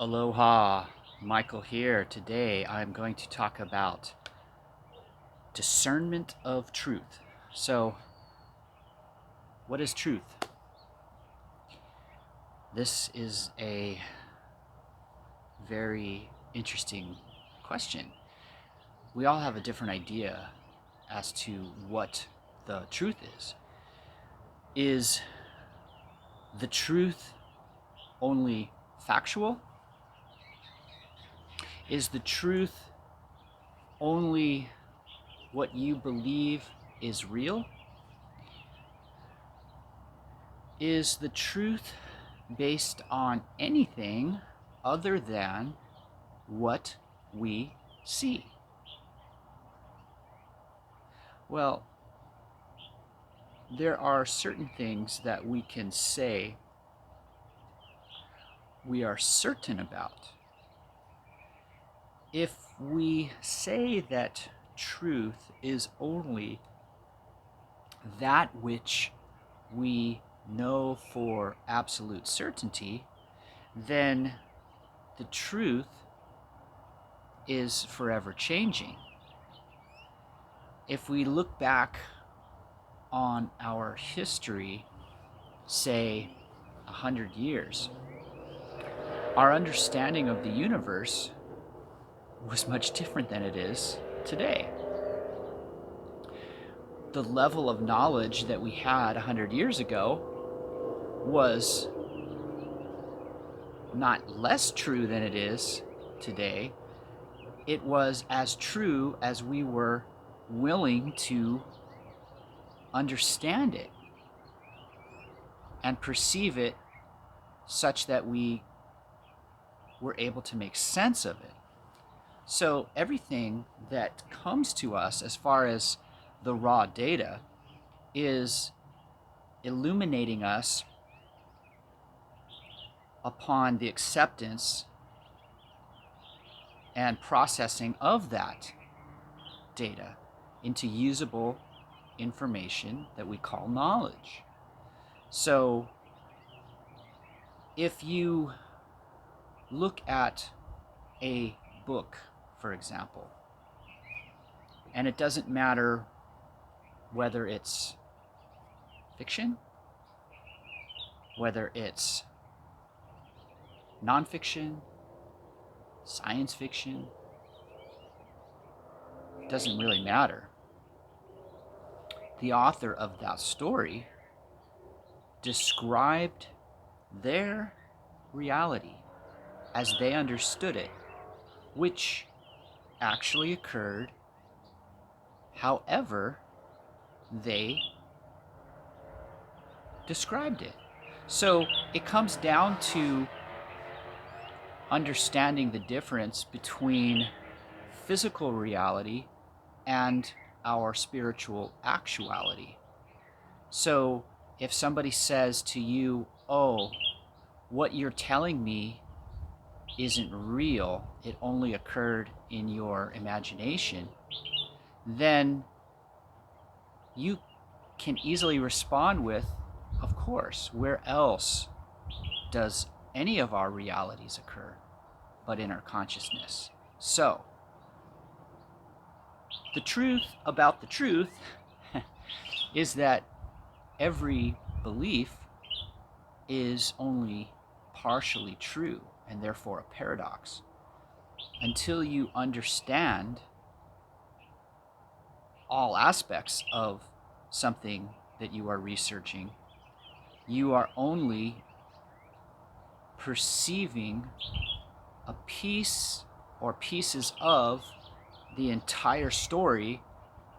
Aloha, Michael here. Today I'm going to talk about discernment of truth. So, what is truth? This is a very interesting question. We all have a different idea as to what the truth is. Is the truth only factual? Is the truth only what you believe is real? Is the truth based on anything other than what we see? Well, there are certain things that we can say we are certain about. If we say that truth is only that which we know for absolute certainty, then the truth is forever changing. If we look back on our history, say 100 years, our understanding of the universe was much different than it is today. The level of knowledge that we had 100 years ago was not less true than it is today. It was as true as we were willing to understand it and perceive it such that we were able to make sense of it. So everything that comes to us as far as the raw data is illuminating us upon the acceptance and processing of that data into usable information that we call knowledge. So if you look at a book, for example, and it doesn't matter whether it's fiction, whether it's nonfiction, science fiction, it doesn't really matter. The author of that story described their reality as they understood it, which actually occurred however they described it. So it comes down to understanding the difference between physical reality and our spiritual actuality. So if somebody says to you, "Oh, what you're telling me isn't real, it only occurred in your imagination," then you can easily respond with, "Of course, where else does any of our realities occur but in our consciousness?" So, the truth about the truth is that every belief is only partially true and therefore a paradox. Until you understand all aspects of something that you are researching, you are only perceiving a piece or pieces of the entire story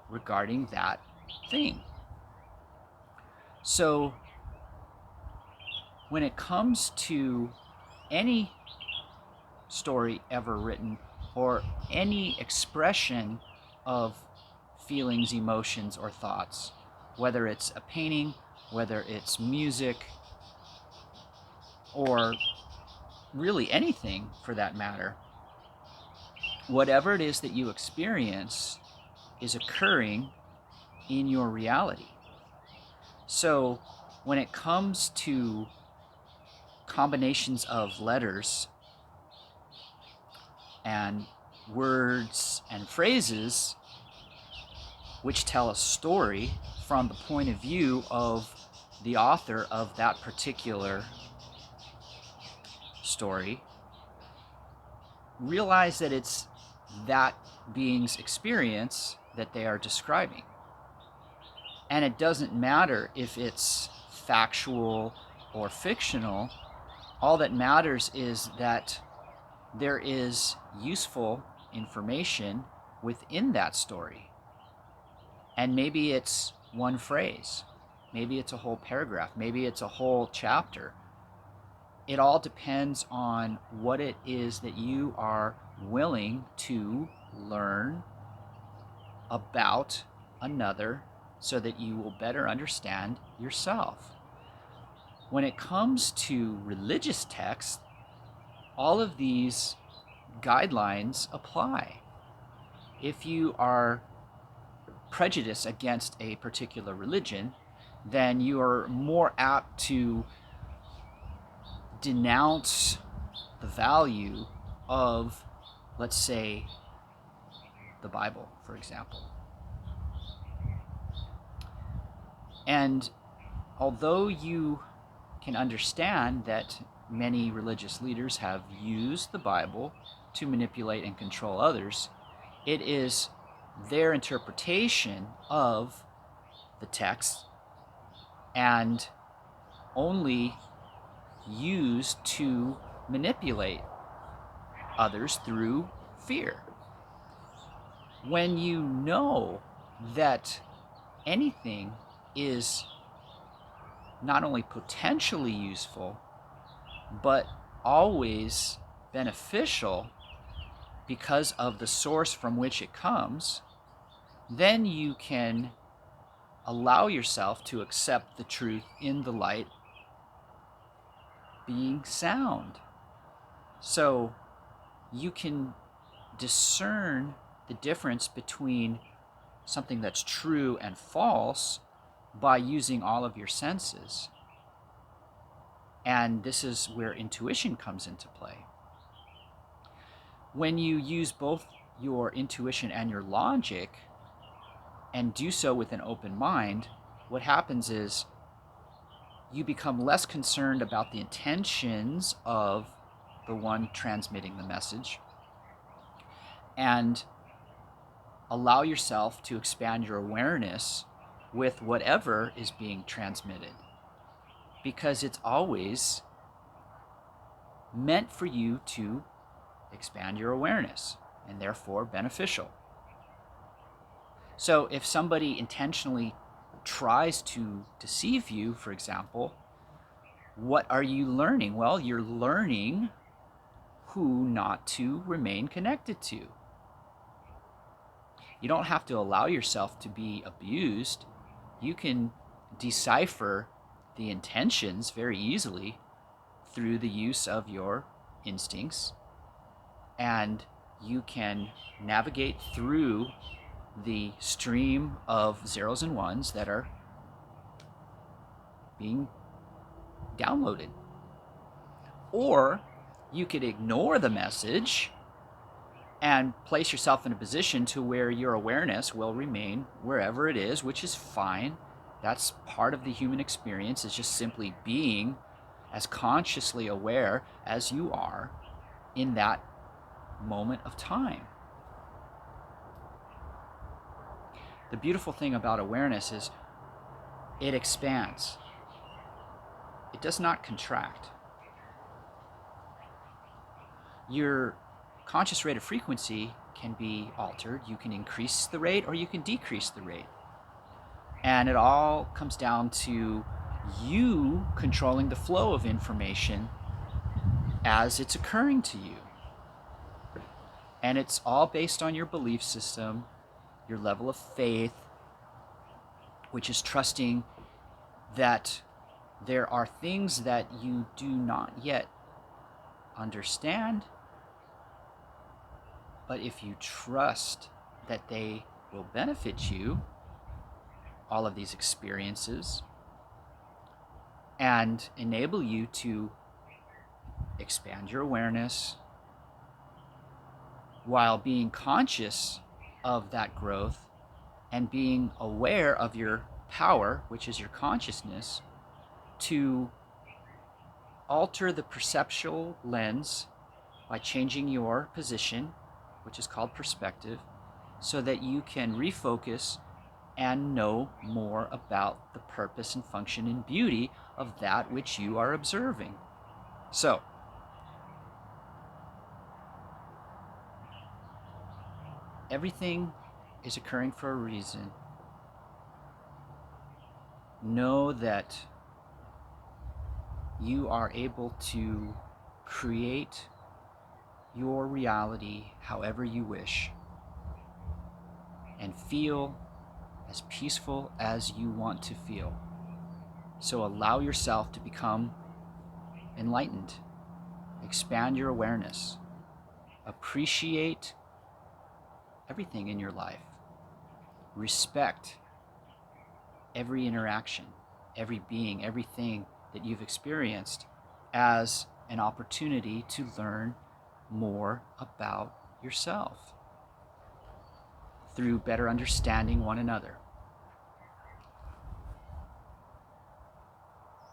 regarding that thing. So when it comes to any story ever written or any expression of feelings, emotions, or thoughts, whether it's a painting, whether it's music, or really anything for that matter, whatever it is that you experience is occurring in your reality. So when it comes to combinations of letters and words and phrases which tell a story from the point of view of the author of that particular story, realize that it's that being's experience that they are describing. And it doesn't matter if it's factual or fictional. All that matters is that there is useful information within that story. And maybe it's one phrase, maybe it's a whole paragraph, maybe it's a whole chapter. It all depends on what it is that you are willing to learn about another so that you will better understand yourself. When it comes to religious texts, all of these guidelines apply. If you are prejudiced against a particular religion, then you are more apt to denounce the value of, let's say, the Bible, for example. And although you can understand that many religious leaders have used the Bible to manipulate and control others, it is their interpretation of the text and only used to manipulate others through fear. When you know that anything is not only potentially useful, but always beneficial because of the source from which it comes, then you can allow yourself to accept the truth in the light being sound. So you can discern the difference between something that's true and false by using all of your senses. And this is where intuition comes into play. When you use both your intuition and your logic and do so with an open mind, what happens is you become less concerned about the intentions of the one transmitting the message and allow yourself to expand your awareness with whatever is being transmitted, because it's always meant for you to expand your awareness and therefore beneficial. So if somebody intentionally tries to deceive you, for example, what are you learning? Well, you're learning who not to remain connected to. You don't have to allow yourself to be abused. You can decipher the intentions very easily through the use of your instincts, and you can navigate through the stream of zeros and ones that are being downloaded. Or you could ignore the message and place yourself in a position to where your awareness will remain wherever it is, which is fine. That's part of the human experience, is just simply being as consciously aware as you are in that moment of time. The beautiful thing about awareness is it expands. It does not contract. Your conscious rate of frequency can be altered. You can increase the rate or you can decrease the rate. And it all comes down to you controlling the flow of information as it's occurring to you. And it's all based on your belief system, your level of faith, which is trusting that there are things that you do not yet understand, but if you trust that they will benefit you, all of these experiences, and enable you to expand your awareness, while being conscious of that growth and being aware of your power, which is your consciousness, to alter the perceptual lens by changing your position, which is called perspective, so that you can refocus and know more about the purpose and function and beauty of that which you are observing. So, everything is occurring for a reason. Know that you are able to create your reality however you wish and feel as peaceful as you want to feel. So allow yourself to become enlightened. Expand your awareness. Appreciate everything in your life. Respect every interaction, every being, everything that you've experienced as an opportunity to learn more about yourself through better understanding one another.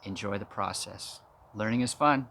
Enjoy the process. Learning is fun.